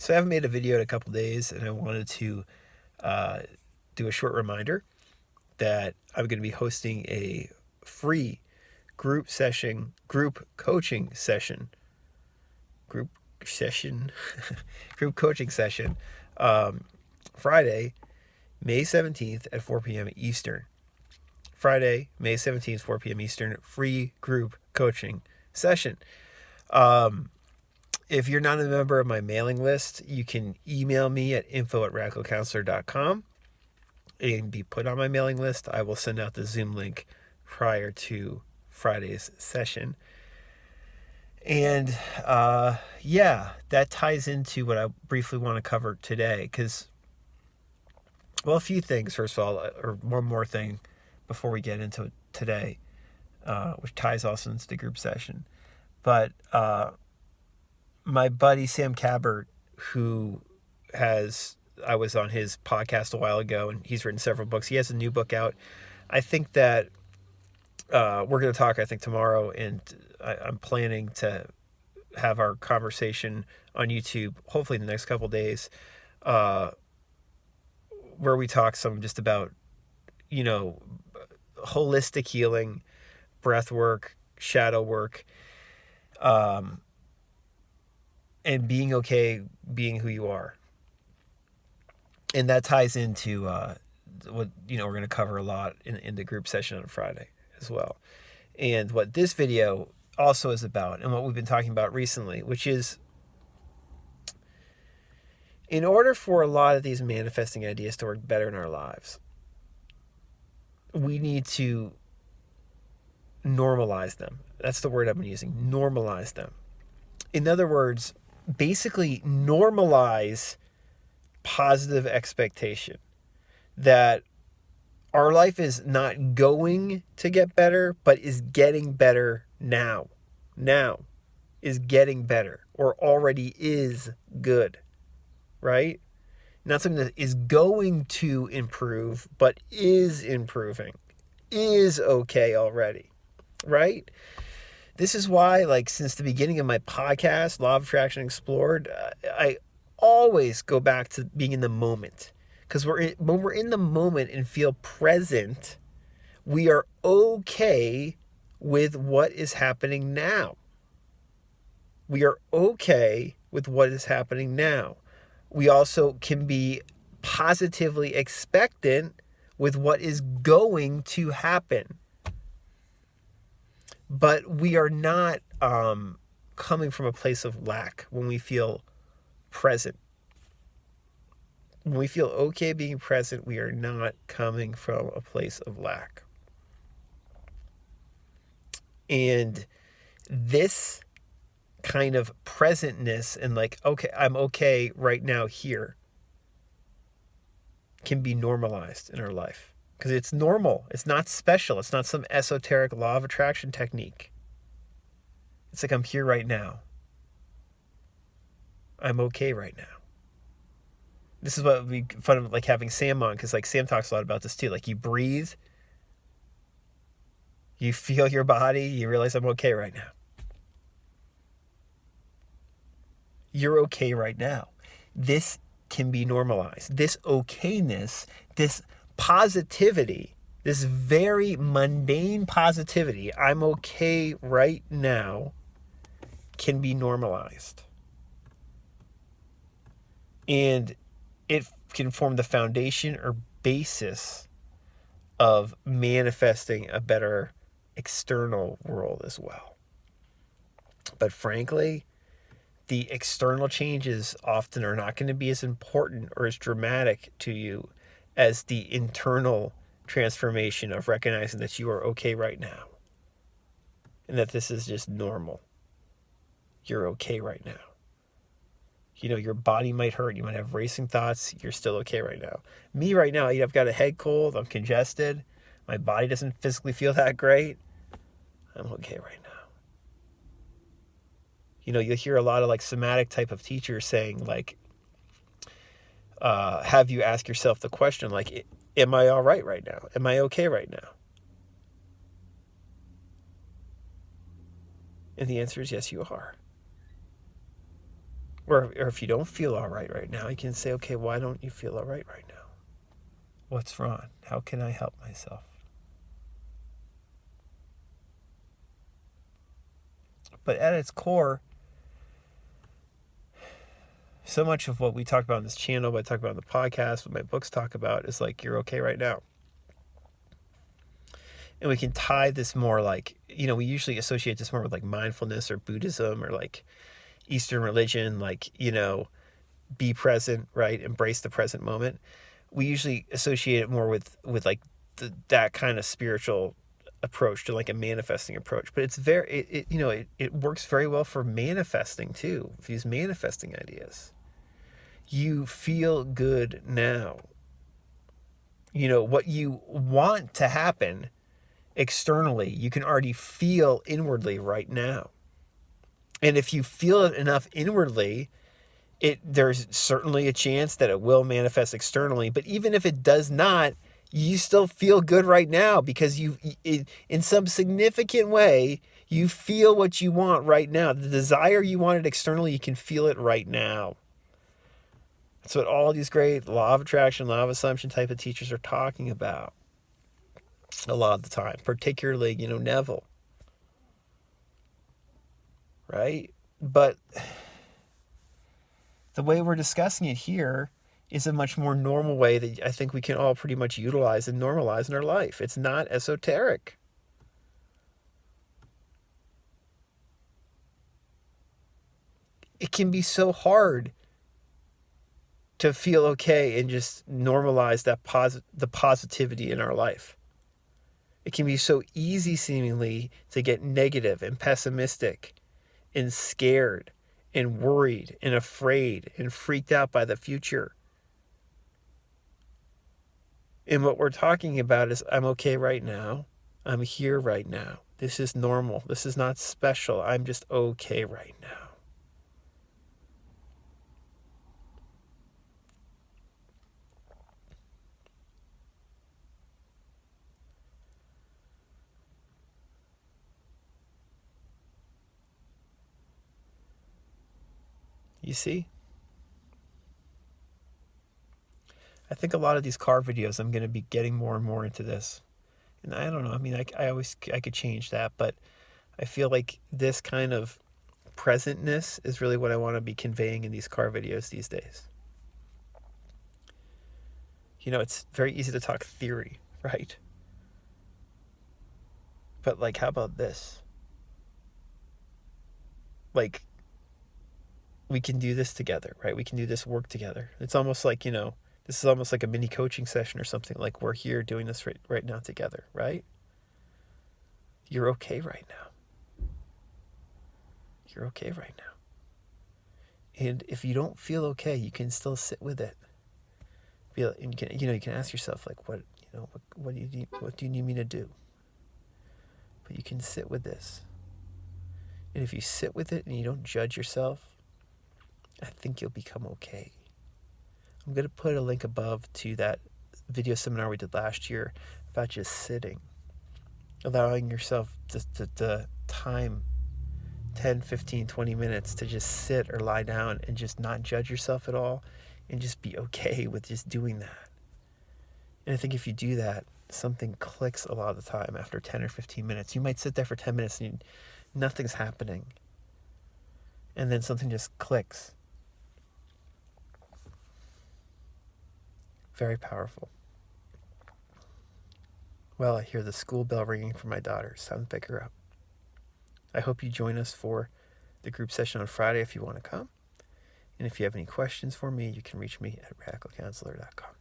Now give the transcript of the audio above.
So I haven't made a video in a couple days, and I wanted to do a short reminder that I'm going to be hosting a free group coaching session, group coaching session, Friday, May 17th at 4 p.m. Eastern. Friday, May 17th, 4 p.m. Eastern, free group coaching session. If you're not a member of my mailing list, you can email me at info@radicalcounselor.com and be put on my mailing list. I will send out the Zoom link prior to Friday's session. And that ties into what I briefly want to cover today. Because, well, a few things, first of all, or one more thing before we get into it today, which ties also into the group session. But my buddy Sam Cabert, I was on his podcast a while ago, and he's written several books. He has a new book out. I think that we're going to talk, tomorrow, and I'm planning to have our conversation on YouTube, hopefully in the next couple days, where we talk some just about, holistic healing, breath work, shadow work, and being okay being who you are. And that ties into what we're going to cover a lot in the group session on Friday as well. And what this video also is about, and what we've been talking about recently, which is, in order for a lot of these manifesting ideas to work better in our lives, we need to normalize them. That's the word I've been using, normalize them. In other words, basically normalize positive expectation that our life is not going to get better, but is getting better now. Now is getting better, or already is good, right? Not something that is going to improve, but is improving, is okay already, right? This is why, since the beginning of my podcast, Law of Attraction Explored, I always go back to being in the moment. Because when we're in the moment and feel present, we are okay with what is happening now. We are okay with what is happening now. We also can be positively expectant with what is going to happen. But we are not coming from a place of lack when we feel present. When we feel okay being present, we are not coming from a place of lack. And this kind of presentness and okay, I'm okay right now here, can be normalized in our life. Because it's normal. It's not special. It's not some esoteric law of attraction technique. It's I'm here right now. I'm okay right now. This is what would be fun of having Sam on, because Sam talks a lot about this too. You breathe, you feel your body, you realize I'm okay right now. You're okay right now. This can be normalized. This okayness, this positivity, this very mundane positivity, I'm okay right now, can be normalized. And it can form the foundation or basis of manifesting a better external world as well. But frankly, the external changes often are not going to be as important or as dramatic to you as the internal transformation of recognizing that you are okay right now and that this is just normal. You're okay right now. Your body might hurt. You might have racing thoughts. You're still okay right now. Me right now, I've got a head cold. I'm congested. My body doesn't physically feel that great. I'm okay right now. You'll hear a lot of somatic type of teachers saying have you ask yourself the question am I all right now? Am I okay right now? And the answer is yes, you are. Or if you don't feel all right now, you can say, okay, why don't you feel all right now? What's wrong? How can I help myself? But at its core, so much of what we talk about on this channel, what I talk about on the podcast, what my books talk about is like, you're okay right now. And we can tie this more like, we usually associate this more with like mindfulness or Buddhism or like Eastern religion, like, be present, right? Embrace the present moment. We usually associate it more with like that kind of spiritual approach to like a manifesting approach. But it's it works very well for manifesting too. These manifesting ideas. You feel good now. What you want to happen externally, you can already feel inwardly right now. And if you feel it enough inwardly, there's certainly a chance that it will manifest externally. But even if it does not, you still feel good right now because in some significant way, you feel what you want right now. The desire you wanted externally, you can feel it right now. That's what all these great law of attraction, law of assumption type of teachers are talking about a lot of the time, particularly, Neville. Right? But the way we're discussing it here is a much more normal way that I think we can all pretty much utilize and normalize in our life. It's not esoteric. It can be so hard to feel okay and just normalize the positivity in our life. It can be so easy seemingly to get negative and pessimistic and scared and worried and afraid and freaked out by the future. And what we're talking about is, I'm okay right now. I'm here right now. This is normal. This is not special. I'm just okay right now. You see? I think a lot of these car videos, I'm going to be getting more and more into this. And I don't know. I mean, I could change that, but I feel like this kind of presentness is really what I want to be conveying in these car videos these days. It's very easy to talk theory, right? But like, how about this? Like, we can do this together, right? We can do this work together. It's almost like, this is almost like a mini coaching session or something. Like, we're here doing this right now together, right? You're okay right now. You're okay right now. And if you don't feel okay, you can still sit with it. You can ask yourself, like, what do you need? What do you need me to do? But you can sit with this. And if you sit with it and you don't judge yourself, I think you'll become okay. I'm going to put a link above to that video seminar we did last year about just sitting, allowing yourself to time 10, 15, 20 minutes to just sit or lie down and just not judge yourself at all and just be okay with just doing that. And I think if you do that, something clicks a lot of the time after 10 or 15 minutes. You might sit there for 10 minutes and nothing's happening. And then something just clicks. Very powerful. Well, I hear the school bell ringing for my daughter. It's time to pick her up. I hope you join us for the group session on Friday if you want to come. And if you have any questions for me, you can reach me at radicalcounselor.com.